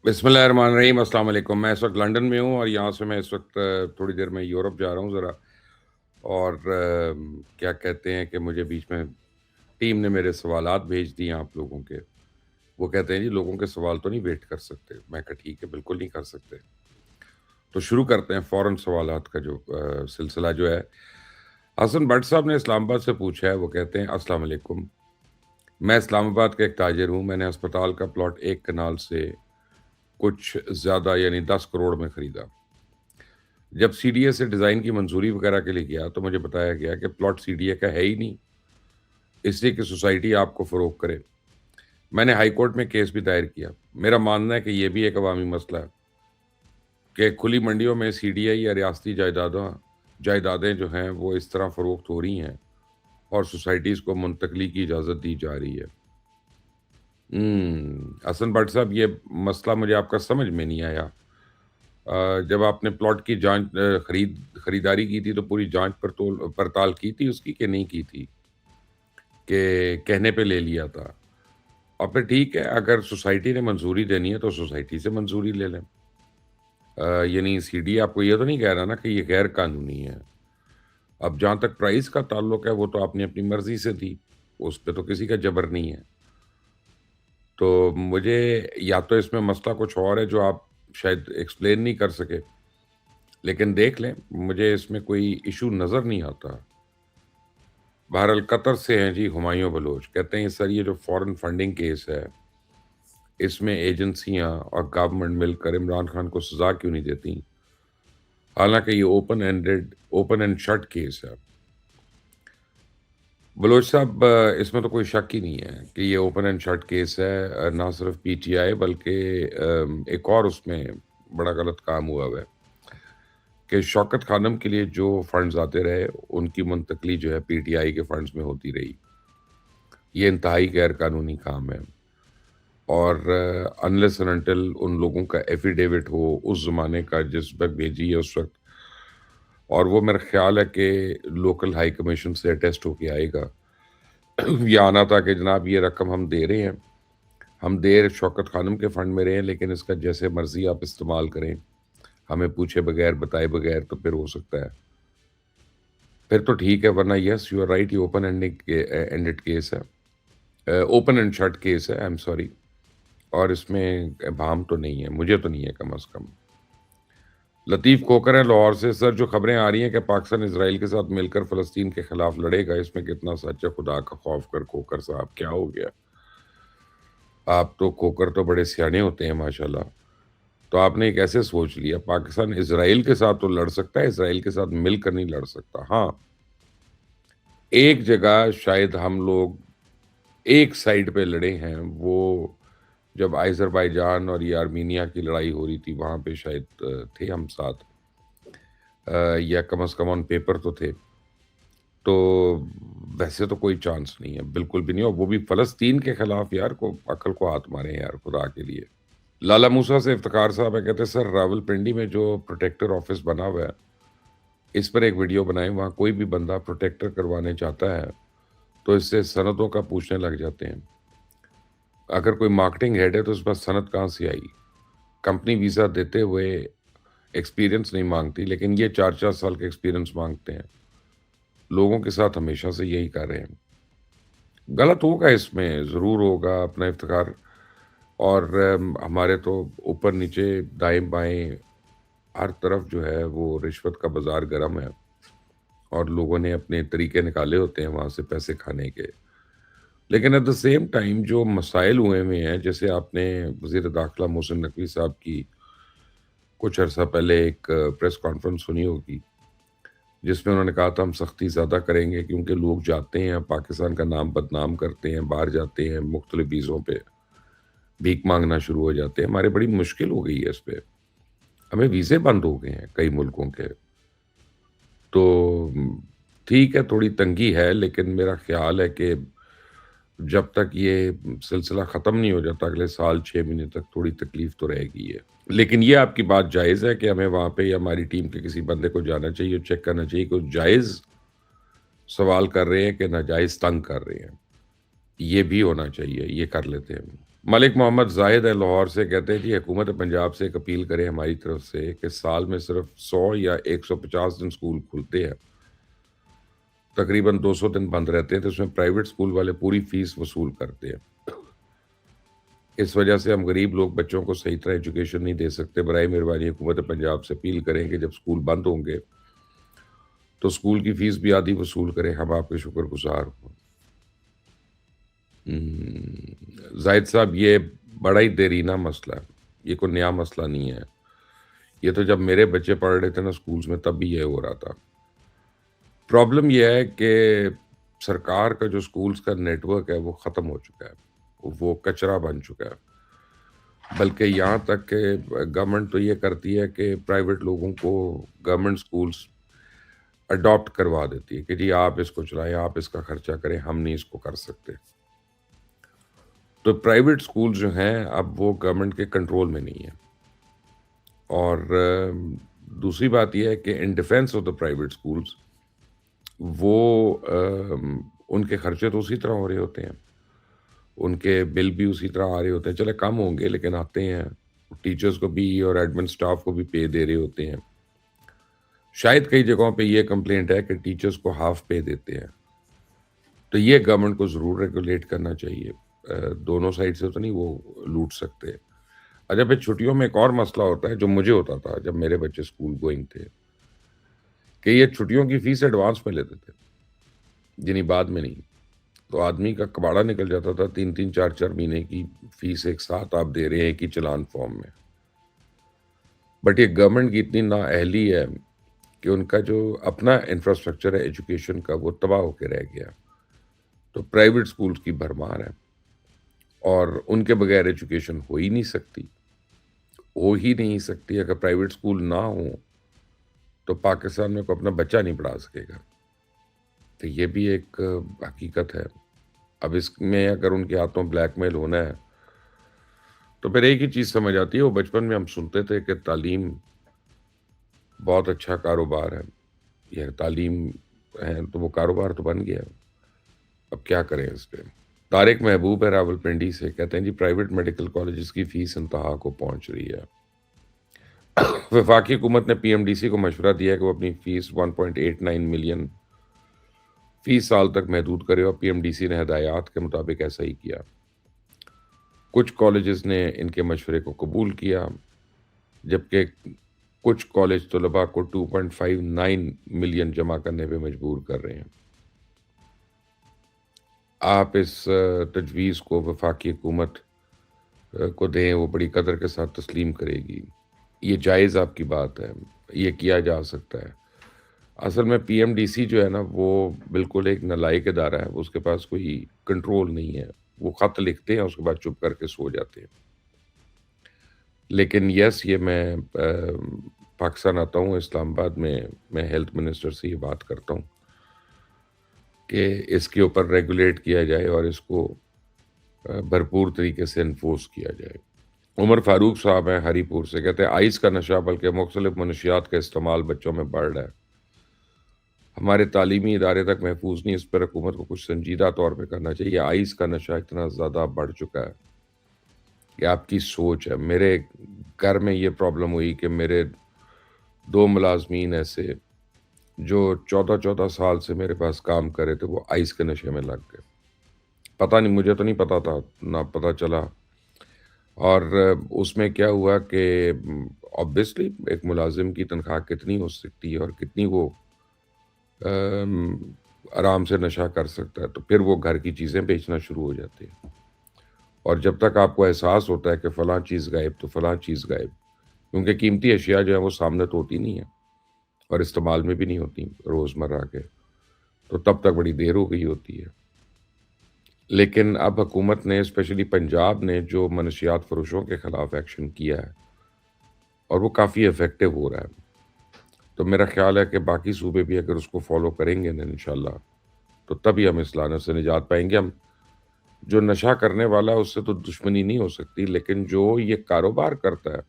बिस्मिल्लाहिर्रहमानिर्रहीम। अस्सलाम वालेकुम। मैं इस वक्त लंदन में हूँ और यहाँ से मैं इस वक्त थोड़ी देर में यूरोप जा रहा हूँ ज़रा। और क्या कहते हैं कि मुझे बीच में टीम ने मेरे सवालात भेज दिए आप लोगों के। वो कहते हैं जी लोगों के सवाल तो नहीं वेट कर सकते। मैं कहा ठीक है, बिल्कुल नहीं कर सकते। तो शुरू करते हैं फ़ौरन सवालात का जो सिलसिला जो है। हसन भट्ट साहब ने इस्लामाबाद से पूछा है। वो कहते हैं अस्सलाम वालेकुम। मैं इस्लामाबाद का एक ताजिर हूँ। मैंने अस्पताल का प्लॉट एक कनाल से कुछ ज़्यादा यानी 10 करोड़ में खरीदा। जब सीडीए से डिज़ाइन की मंजूरी वगैरह के लिए गया तो मुझे बताया गया कि प्लॉट सीडीए का है ही नहीं, इसलिए कि सोसाइटी आपको फ़रोख्त करे। मैंने हाई कोर्ट में केस भी दायर किया। मेरा मानना है कि ये भी एक अवामी मसला है कि खुली मंडियों में सीडीए या रियासती जायदादें जो हैं वो इस तरह फ़रोख्त हो रही हैं और सोसाइटीज़ को मुंतकली की इजाज़त दी जा रही है। हसन भट्ट साहब, ये मसला मुझे आपका समझ में नहीं आया। जब आपने प्लॉट की खरीदारी की थी तो पूरी जांच पड़ताल की थी उसकी कि नहीं की थी? कि कहने पे ले लिया था? और फिर ठीक है, अगर सोसाइटी ने मंजूरी देनी है तो सोसाइटी से मंजूरी ले लें। यानी सीडी आपको ये तो नहीं कह रहा ना कि ये गैर कानूनी है। अब जहाँ तक प्राइस का ताल्लुक है वो तो आपने अपनी मर्जी से दी, उस पे तो किसी का जबर नहीं है। तो मुझे या तो इसमें मसला कुछ और है जो आप शायद एक्सप्लेन नहीं कर सके, लेकिन देख लें, मुझे इसमें कोई इशू नज़र नहीं आता। बहरहाल कतर से हैं जी हुमायूं बलोच, कहते हैं सर ये जो फॉरेन फंडिंग केस है, इसमें एजेंसियां और गवर्नमेंट मिलकर इमरान खान को सजा क्यों नहीं देती? हालांकि ये ओपन एंड शट केस है। बलोच साहब, इसमें तो कोई शक ही नहीं है कि ये ओपन एंड शट केस है। ना सिर्फ पीटीआई बल्कि एक और उसमें बड़ा गलत काम हुआ है कि शौकत खानम के लिए जो फंड्स आते रहे उनकी मुंतकली जो है पीटीआई के फंड्स में होती रही। ये इंतहाई गैर कानूनी काम है और अनलेस एंड अनटिल उन लोगों का एफिडेविट हो उस ज़माने का जिस वक्त भेजी है उस वक्त, और वो मेरा ख्याल है कि लोकल हाई कमीशन से अटेस्ट होके आएगा। ये आना था कि जनाब ये रकम हम दे रहे हैं, हम दे शौकत खानम के फंड में रहे हैं, लेकिन इसका जैसे मर्जी आप इस्तेमाल करें, हमें पूछे बगैर बताए बगैर, तो फिर हो सकता है, फिर तो ठीक है। वरना यस यू आर राइट, ये एंडेड केस है, ओपन एंड शट केस है। I am sorry. और इसमें भाम तो नहीं है, मुझे तो नहीं है कम अज़ कम। लतीफ़ खोकर है लाहौर से। सर, जो खबरें आ रही हैं कि पाकिस्तान इज़राइल के साथ मिलकर फ़लस्तीन के खिलाफ लड़ेगा, इसमें कितना सच है? खुदा का खौफ कर खोकर साहब, क्या हो गया? आप तो खोकर तो बड़े सियाने होते हैं माशाल्लाह। तो आपने ये कैसे सोच लिया? पाकिस्तान इज़राइल के साथ तो लड़ सकता है, इज़राइल के साथ मिलकर नहीं लड़ सकता। हाँ, एक जगह शायद हम लोग एक साइड पे लड़े हैं, वो जब अज़रबैजान और ये आर्मीनिया की लड़ाई हो रही थी, वहाँ पे शायद थे हम साथ, या कम से कम ऑन पेपर तो थे। तो वैसे तो कोई चांस नहीं है, बिल्कुल भी नहीं, और वो भी फ़लस्तीन के खिलाफ। यार को अक्ल को हाथ मारें यार, खुदा के लिए। लाला मूसा से इफ्तिखार साहब है, कहते हैं सर रावलपिंडी में जो प्रोटेक्टर ऑफिस बना हुआ है, इस पर एक वीडियो बनाएं। वहाँ कोई भी बंदा प्रोटेक्टर करवाने चाहता है तो इससे सनदों का पूछने लग जाते हैं। अगर कोई मार्केटिंग हेड है तो उस पास सनद कहाँ से आई? कंपनी वीज़ा देते हुए एक्सपीरियंस नहीं मांगती, लेकिन ये 4-4 साल का एक्सपीरियंस मांगते हैं। लोगों के साथ हमेशा से यही कर रहे हैं। गलत होगा, इसमें ज़रूर होगा अपना इफ्तिखार। और हमारे तो ऊपर नीचे दाएँ बाएँ हर तरफ जो है वो रिश्वत का बाज़ार गर्म है और लोगों ने अपने तरीके निकाले होते हैं वहाँ से पैसे खाने के। लेकिन एट द सेम टाइम जो मसाइल हुए हुए हैं, जैसे आपने वज़ीर दाखिला मोहसिन नकवी साहब की कुछ अरसा पहले एक प्रेस कॉन्फ्रेंस सुनी होगी, जिसमें उन्होंने कहा था हम सख्ती ज़्यादा करेंगे क्योंकि लोग जाते हैं पाकिस्तान का नाम बदनाम करते हैं, बाहर जाते हैं मुख्तलिफ वीज़ों पे, भीख मांगना शुरू हो जाते हैं। हमारे बड़ी मुश्किल हो गई है इस पे, हमें वीज़े बंद हो गए हैं कई मुल्कों के। तो ठीक है, थोड़ी तंगी है, लेकिन मेरा ख़्याल है कि जब तक ये सिलसिला ख़त्म नहीं हो जाता अगले साल 6 महीने तक थोड़ी तकलीफ़ तो रहेगी है। लेकिन ये आपकी बात जायज़ है कि हमें वहाँ पे या हमारी टीम के किसी बंदे को जाना चाहिए, चेक करना चाहिए कि वो जायज़ सवाल कर रहे हैं कि नाजायज़ तंग कर रहे हैं। ये भी होना चाहिए, ये कर लेते हैं। ملک محمد زاہد ہے لاہور سے، کہتے ہیں جی حکومت پنجاب سے ایک اپیل کرے ہماری طرف سے کہ سال میں صرف 100 یا 150 دن اسکول کھلتے ہیں، تقریباً 200 دن بند رہتے ہیں، تو اس میں پرائیویٹ اسکول والے پوری فیس وصول کرتے ہیں۔ اس وجہ سے ہم غریب لوگ بچوں کو صحیح طرح ایجوکیشن نہیں دے سکتے۔ برائے مہربانی حکومت پنجاب سے اپیل کریں کہ جب اسکول بند ہوں گے تو اسکول کی فیس بھی آدھی وصول کریں، ہم آپ کے شکر گزار ہوں۔ زاہد صاحب، یہ بڑا ہی دیرینہ مسئلہ ہے، یہ کوئی نیا مسئلہ نہیں ہے۔ یہ تو جب میرے بچے پڑھ رہے تھے نا اسکولز میں، تب بھی یہ ہو رہا تھا۔ پرابلم یہ ہے کہ سرکار کا جو اسکولز کا نیٹ ورک ہے وہ ختم ہو چکا ہے، وہ کچرا بن چکا ہے۔ بلکہ یہاں تک کہ گورنمنٹ تو یہ کرتی ہے کہ پرائیویٹ لوگوں کو گورنمنٹ اسکولز اڈاپٹ کروا دیتی ہے کہ جی آپ اس کو چلائیں، آپ اس کا خرچہ کریں، ہم نہیں اس کو کر سکتے۔ تو پرائیویٹ اسکول جو ہیں اب وہ گورنمنٹ کے کنٹرول میں نہیں ہیں۔ اور دوسری بات یہ ہے کہ in defence of the private schools, وہ ان کے خرچے تو اسی طرح ہو رہے ہوتے ہیں، ان کے بل بھی اسی طرح آ رہے ہوتے ہیں، چلے کم ہوں گے لیکن آتے ہیں۔ ٹیچرز کو بھی اور ایڈمن سٹاف کو بھی پے دے رہے ہوتے ہیں۔ شاید کئی جگہوں پہ یہ کمپلینٹ ہے کہ ٹیچرز کو ہاف پے دیتے ہیں۔ تو یہ گورنمنٹ کو ضرور ریگولیٹ کرنا چاہیے، دونوں سائڈ سے تو نہیں وہ لوٹ سکتے۔ اچھا، پھر چھٹیوں میں ایک اور مسئلہ ہوتا ہے جو مجھے ہوتا تھا جب میرے بچے اسکول گوئنگ تھے، کہ یہ چھٹیوں کی فیس ایڈوانس میں لیتے تھے، یعنی بعد میں نہیں۔ تو آدمی کا کباڑا نکل جاتا تھا، 3 4 مہینے کی فیس ایک ساتھ آپ دے رہے ہیں ایک ہی چلان فارم میں۔ بٹ یہ گورنمنٹ کی اتنی نااہلی ہے کہ ان کا جو اپنا انفراسٹرکچر ہے ایجوکیشن کا وہ تباہ ہو کے رہ گیا۔ تو پرائیویٹ اسکولز کی بھرمار ہے، اور ان کے بغیر ایجوکیشن ہو ہی نہیں سکتی۔ اگر پرائیویٹ اسکول نہ ہوں تو پاکستان میں کوئی اپنا بچہ نہیں پڑھا سکے گا۔ تو یہ بھی ایک حقیقت ہے۔ اب اس میں اگر ان کے ہاتھوں بلیک میل ہونا ہے تو پھر ایک ہی چیز سمجھ آتی ہے، وہ بچپن میں ہم سنتے تھے کہ تعلیم بہت اچھا کاروبار ہے، یہ تعلیم ہے تو وہ کاروبار تو بن گیا، اب کیا کریں اس پہ۔ طارق محبوب ہے راولپنڈی سے، کہتے ہیں جی پرائیویٹ میڈیکل کالجز کی فیس انتہا کو پہنچ رہی ہے۔ وفاقی حکومت نے پی ایم ڈی سی کو مشورہ دیا ہے کہ وہ اپنی فیس 1.89 ملین فی سال تک محدود کرے، اور پی ایم ڈی سی نے ہدایات کے مطابق ایسا ہی کیا۔ کچھ کالجز نے ان کے مشورے کو قبول کیا، جبکہ کچھ کالج طلباء کو 2.59 ملین جمع کرنے پہ مجبور کر رہے ہیں۔ آپ اس تجویز کو وفاقی حکومت کو دیں، وہ بڑی قدر کے ساتھ تسلیم کرے گی۔ یہ جائز آپ کی بات ہے، یہ کیا جا سکتا ہے۔ اصل میں پی ایم ڈی سی جو ہے نا وہ بالکل ایک نالائق ادارہ ہے، اس کے پاس کوئی کنٹرول نہیں ہے۔ وہ خط لکھتے ہیں، اس کے بعد چپ کر کے سو جاتے ہیں۔ لیکن یس، یہ میں پاکستان آتا ہوں، اسلام آباد میں میں ہیلتھ منسٹر سے یہ بات کرتا ہوں کہ اس کے اوپر ریگولیٹ کیا جائے اور اس کو بھرپور طریقے سے انفورس کیا جائے۔ عمر فاروق صاحب ہیں ہری پور سے، کہتے ہیں آئس کا نشہ بلکہ مختلف منشیات کا استعمال بچوں میں بڑھ رہا ہے، ہمارے تعلیمی ادارے تک محفوظ نہیں، اس پر حکومت کو کچھ سنجیدہ طور پہ کرنا چاہیے۔ آئس کا نشہ اتنا زیادہ بڑھ چکا ہے کہ آپ کی سوچ ہے۔ میرے گھر میں یہ پرابلم ہوئی کہ میرے 2 ملازمین ایسے جو 14 سال سے میرے پاس کام کر رہے تھے، وہ آئس کے نشے میں لگ گئے۔ پتہ نہیں، مجھے تو نہیں پتا تھا، نہ پتہ چلا۔ اور اس میں کیا ہوا کہ آبویسلی ایک ملازم کی تنخواہ کتنی ہو سکتی ہے اور کتنی وہ آرام سے نشہ کر سکتا ہے، تو پھر وہ گھر کی چیزیں بیچنا شروع ہو جاتے ہیں۔ اور جب تک آپ کو احساس ہوتا ہے کہ فلاں چیز غائب تو فلاں چیز غائب، کیونکہ قیمتی اشیاء جو ہیں وہ سامنے تو ہوتی نہیں ہیں اور استعمال میں بھی نہیں ہوتی روزمرہ کے، تو تب تک بڑی دیر ہو گئی ہوتی ہے۔ لیکن اب حکومت نے اسپیشلی پنجاب نے جو منشیات فروشوں کے خلاف ایکشن کیا ہے اور وہ کافی افیکٹو ہو رہا ہے، تو میرا خیال ہے کہ باقی صوبے بھی اگر اس کو فالو کریں گے نا انشاءاللہ، تو تبھی ہم اس لعنت سے نجات پائیں گے۔ ہم جو نشہ کرنے والا ہے اس سے تو دشمنی نہیں ہو سکتی، لیکن جو یہ کاروبار کرتا ہے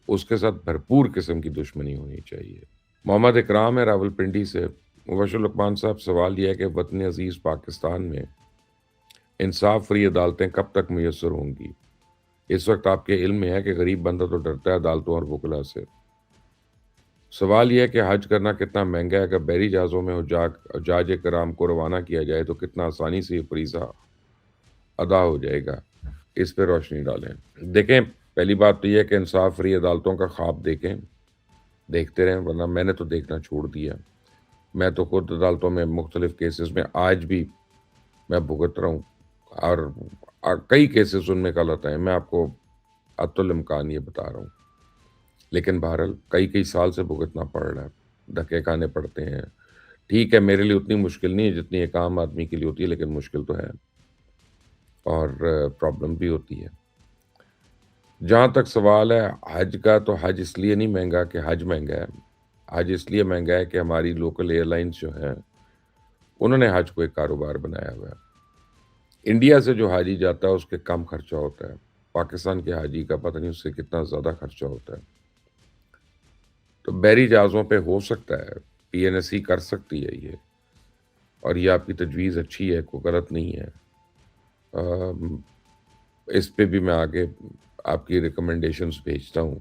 اس کے ساتھ بھرپور قسم کی دشمنی ہونی چاہیے۔ محمد اکرام ہے راولپنڈی سے، مبشر لقمان صاحب، سوال یہ ہے کہ وطن عزیز پاکستان میں इंसाफ फ्री अदालतें कब तक मुयस्सर होंगी? इस वक्त आपके इल्म में है कि गरीब बंदा तो डरता है अदालतों और वकला से। सवाल यह है कि हज करना कितना महंगा है। अगर बहरी जहाज़ों में हुज्जाज कराम को रवाना किया जाए तो कितना आसानी से ये फरीज़ा अदा हो जाएगा, इस पे रोशनी डालें। देखें, पहली बात तो ये है कि इंसाफ फ्री अदालतों का ख्वाब देखें, देखते रहें, वरना मैंने तो देखना छोड़ दिया। मैं तो खुद अदालतों में मुख्तलिफ केसेस में आज भी मैं भुगत रहा हूँ, और कई केसेस उनमें गलत हैं। मैं आपको अतुल इम्कान ये बता रहा हूँ। लेकिन बहरहाल कई साल से भुगतना पड़ रहा है, धक्के खाने पड़ते हैं। ठीक है, मेरे लिए उतनी मुश्किल नहीं है जितनी एक आम आदमी के लिए होती है, लेकिन मुश्किल तो है और प्रॉब्लम भी होती है। जहाँ तक सवाल है हज का, तो हज इसलिए नहीं महँगा कि हज महँगा है। हज इसलिए महँगा है कि हमारी लोकल एयरलाइंस जो हैं, उन्होंने हज को एक कारोबार बनाया हुआ है। इंडिया से जो हाजी जाता है उसके कम खर्चा होता है। पाकिस्तान के हाजी का पता नहीं उससे कितना ज़्यादा खर्चा होता है। तो बहरी जहाज़ों पे हो सकता है, पीएनएसई कर सकती है ये, और ये आपकी तजवीज़ अच्छी है, कोई गलत नहीं है। अम, इस पे भी मैं आगे आपकी रिकमेंडेशंस भेजता हूँ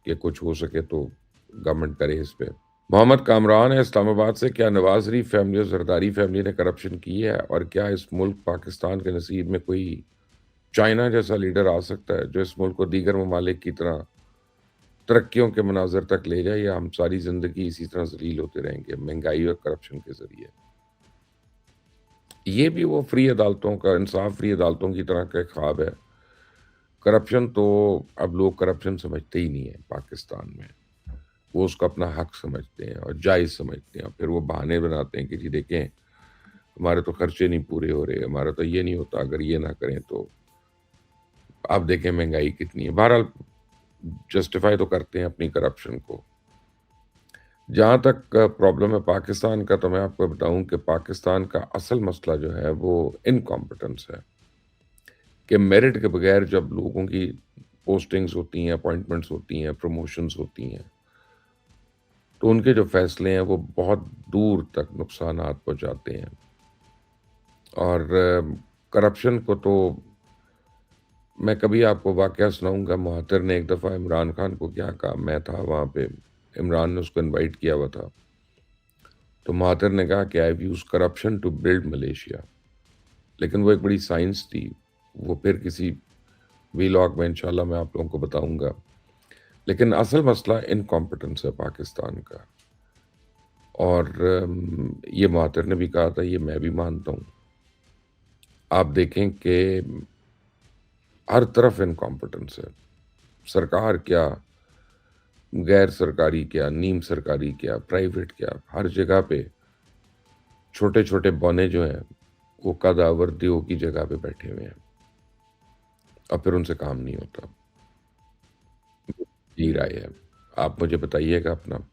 कि कुछ हो सके तो गवर्नमेंट करे इस पे। मोहम्मद कामरान है इस्लामाबाद से, क्या नवाज शरीफ फैमिली और जरदारी फैमिली ने करप्शन की है, और क्या इस मुल्क पाकिस्तान के नसीब में कोई चाइना जैसा लीडर आ सकता है जो इस मुल्क को दीगर ममालिक की तरह तरक्कियों के मनाजिर तक ले जाए, या हम सारी ज़िंदगी इसी तरह ज़लील होते रहेंगे महंगाई और करप्शन के ज़रिए? ये भी वो फ्री अदालतों का, इंसाफ फ्री अदालतों की तरह का एक ख्वाब है। करप्शन तो अब लोग करप्शन समझते ही नहीं है पाकिस्तान में। वो उसको अपना हक समझते हैं और जायज़ समझते हैं, और फिर वो बहाने बनाते हैं कि जी देखें, हमारे तो खर्चे नहीं पूरे हो रहे, हमारा तो ये नहीं होता, अगर ये ना करें तो आप देखें महंगाई कितनी है। बहरहाल जस्टिफाई तो करते हैं अपनी करप्शन को। जहाँ तक प्रॉब्लम है पाकिस्तान का, तो मैं आपको बताऊँ कि पाकिस्तान का असल मसला जो है वो इनकॉम्पिटेंस है, कि मेरिट के बगैर जब लोगों की पोस्टिंग्स होती हैं, अपॉइंटमेंट्स होती हैं, प्रमोशंस होती हैं, तो उनके जो फैसले हैं वो बहुत दूर तक नुकसानात पहुँचाते हैं। और करप्शन को तो मैं कभी आपको वाक़या सुनाऊँगा। महातिर ने एक दफ़ा इमरान खान को क्या कहा, मैं था वहाँ पे, इमरान ने उसको इनवाइट किया हुआ था। तो महातिर ने कहा कि I have used corruption to build Malaysia. लेकिन वो एक बड़ी साइंस थी, वो फिर किसी वीलॉग में इंशाल्लाह मैं आप लोगों को बताऊँगा। लेकिन असल मसला इनकॉम्पिटेंस है पाकिस्तान का, और ये महातिर ने भी कहा था, ये मैं भी मानता हूँ। आप देखें कि हर तरफ इनकॉम्पिटेंस है। सरकार क्या, गैर सरकारी क्या, नीम सरकारी क्या, प्राइवेट क्या, हर जगह पे छोटे-छोटे बौने जो हैं, वो कद-आवर्दियों की जगह पे बैठे हुए हैं, और फिर उनसे काम नहीं होता। यही राय है। आप मुझे बताइएगा अपना।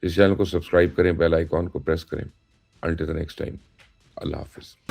इस चैनल को सब्सक्राइब करें, बेल आइकॉन को प्रेस करें। अंटिल द नेक्स्ट टाइम, अल्लाह हाफ़िज़।